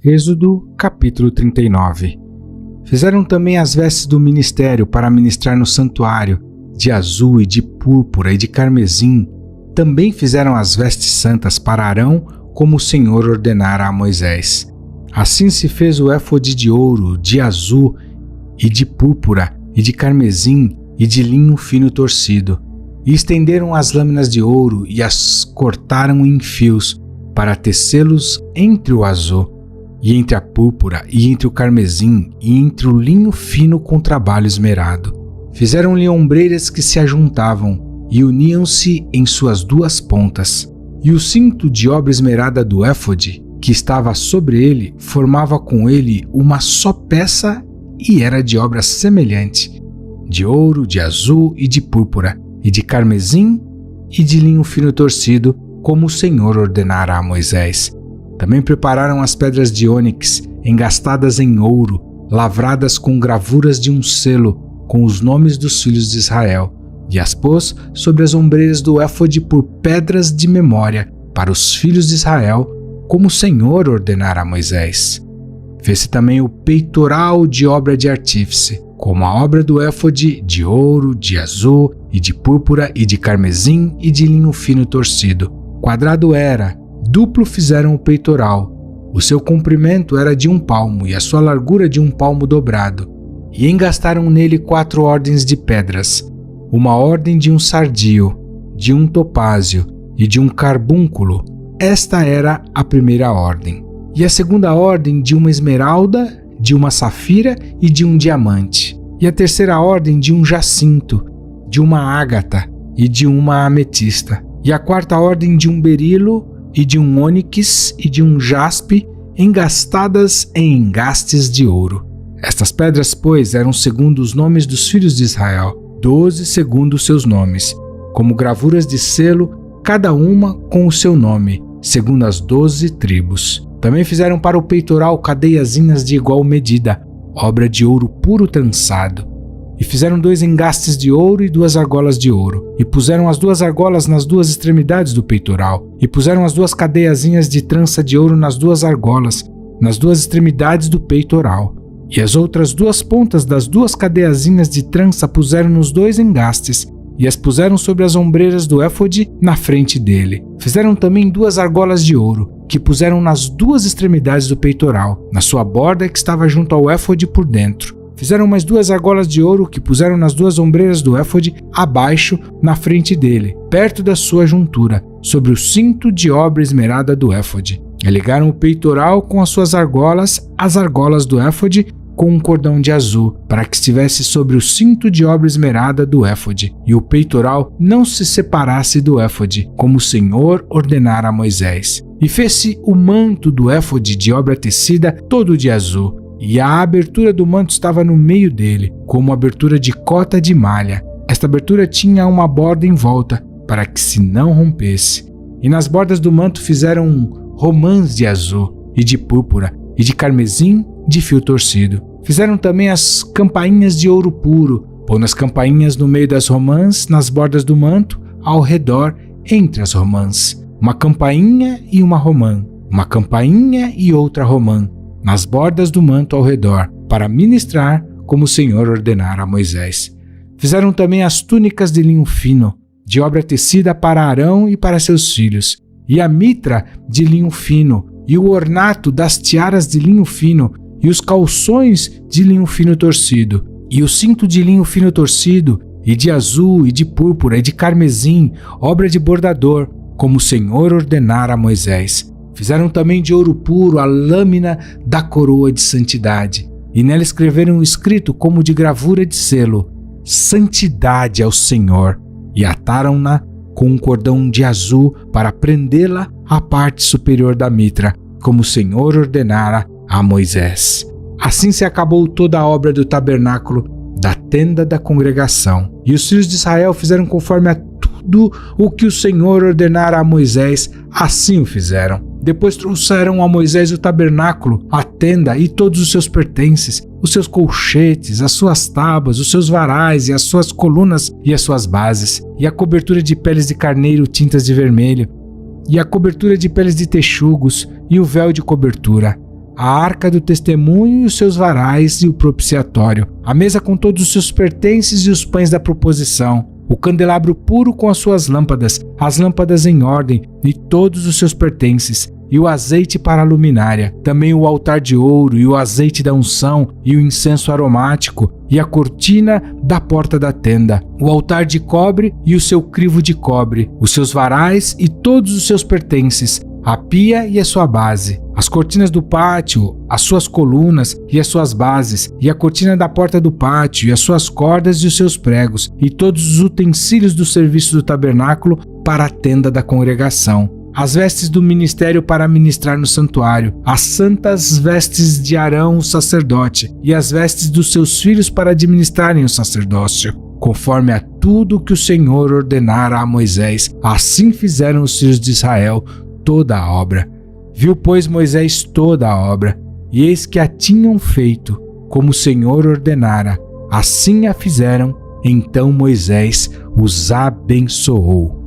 Êxodo, capítulo 39. Fizeram também as vestes do ministério para ministrar no santuário, de azul e de púrpura e de carmesim. Também fizeram as vestes santas para Arão, como o Senhor ordenara a Moisés. Assim se fez o éfode de ouro, de azul e de púrpura e de carmesim e de linho fino torcido. E estenderam as lâminas de ouro e as cortaram em fios para tecê-los entre o azul, e entre a púrpura, e entre o carmesim, e entre o linho fino com trabalho esmerado. Fizeram-lhe ombreiras que se ajuntavam, e uniam-se em suas duas pontas. E o cinto de obra esmerada do éfode, que estava sobre ele, formava com ele uma só peça, e era de obra semelhante, de ouro, de azul e de púrpura, e de carmesim, e de linho fino torcido, como o Senhor ordenara a Moisés. Também prepararam as pedras de ônix, engastadas em ouro, lavradas com gravuras de um selo, com os nomes dos filhos de Israel, e as pôs sobre as ombreiras do éfode por pedras de memória, para os filhos de Israel, como o Senhor ordenara a Moisés. Fez-se também o peitoral de obra de artífice, como a obra do éfode, de ouro, de azul, e de púrpura, e de carmesim, e de linho fino torcido. Quadrado era, duplo fizeram o peitoral. O seu comprimento era de 1 palmo e a sua largura de 1 palmo dobrado. E engastaram nele 4 ordens de pedras, uma ordem de um sardio, de um topázio e de um carbúnculo. Esta era a primeira ordem. E a segunda ordem de uma esmeralda, de uma safira e de um diamante. E a terceira ordem de um jacinto, de uma ágata e de uma ametista. E a quarta ordem de um berilo e de um ônix e de um jaspe, engastadas em engastes de ouro. Estas pedras, pois, eram segundo os nomes dos filhos de Israel, 12 segundo os seus nomes, como gravuras de selo, cada uma com o seu nome, segundo as 12 tribos. Também fizeram para o peitoral cadeiazinhas de igual medida, obra de ouro puro trançado. E fizeram 2 engastes de ouro e 2 argolas de ouro. E puseram as 2 argolas nas 2 extremidades do peitoral. E puseram as 2 cadeiazinhas de trança de ouro nas 2 argolas, nas 2 extremidades do peitoral. E as outras 2 pontas das 2 cadeiazinhas de trança puseram nos 2 engastes, e as puseram sobre as ombreiras do éfode na frente dele. Fizeram também 2 argolas de ouro, que puseram nas 2 extremidades do peitoral, na sua borda que estava junto ao éfode por dentro. Fizeram mais 2 argolas de ouro que puseram nas 2 ombreiras do éfode abaixo, na frente dele, perto da sua juntura, sobre o cinto de obra esmerada do éfode. E ligaram o peitoral com as suas argolas, as argolas do éfode, com um cordão de azul, para que estivesse sobre o cinto de obra esmerada do éfode, e o peitoral não se separasse do éfode, como o Senhor ordenara a Moisés. E fez-se o manto do éfode de obra tecida todo de azul, e a abertura do manto estava no meio dele, como abertura de cota de malha. Esta abertura tinha uma borda em volta, para que se não rompesse. E nas bordas do manto fizeram romãs de azul, e de púrpura, e de carmesim, de fio torcido. Fizeram também as campainhas de ouro puro, pondo as campainhas no meio das romãs, nas bordas do manto, ao redor, entre as romãs. Uma campainha e uma romã, uma campainha e outra romã, nas bordas do manto ao redor, para ministrar como o Senhor ordenara a Moisés. Fizeram também as túnicas de linho fino, de obra tecida para Arão e para seus filhos, e a mitra de linho fino, e o ornato das tiaras de linho fino, e os calções de linho fino torcido, e o cinto de linho fino torcido, e de azul, e de púrpura, e de carmesim, obra de bordador, como o Senhor ordenara a Moisés. Fizeram também de ouro puro a lâmina da coroa de santidade, e nela escreveram escrito como de gravura de selo, Santidade ao Senhor, e ataram-na com um cordão de azul para prendê-la à parte superior da mitra, como o Senhor ordenara a Moisés. Assim se acabou toda a obra do tabernáculo, da tenda da congregação. E os filhos de Israel fizeram conforme a tudo o que o Senhor ordenara a Moisés, assim o fizeram. Depois trouxeram a Moisés o tabernáculo, a tenda e todos os seus pertences, os seus colchetes, as suas tábuas, os seus varais e as suas colunas e as suas bases, e a cobertura de peles de carneiro tintas de vermelho, e a cobertura de peles de texugos, e o véu de cobertura, a arca do testemunho e os seus varais e o propiciatório, a mesa com todos os seus pertences e os pães da proposição, o candelabro puro com as suas lâmpadas, as lâmpadas em ordem e todos os seus pertences, e o azeite para a luminária, também o altar de ouro e o azeite da unção e o incenso aromático e a cortina da porta da tenda, o altar de cobre e o seu crivo de cobre, os seus varais e todos os seus pertences, a pia e a sua base, as cortinas do pátio, as suas colunas e as suas bases, e a cortina da porta do pátio e as suas cordas e os seus pregos, e todos os utensílios do serviço do tabernáculo para a tenda da congregação, as vestes do ministério para ministrar no santuário, as santas vestes de Arão, o sacerdote, e as vestes dos seus filhos para administrarem o sacerdócio, conforme a tudo que o Senhor ordenara a Moisés. Assim fizeram os filhos de Israel toda a obra. Viu, pois, Moisés toda a obra, e eis que a tinham feito, como o Senhor ordenara. Assim a fizeram. Então Moisés os abençoou.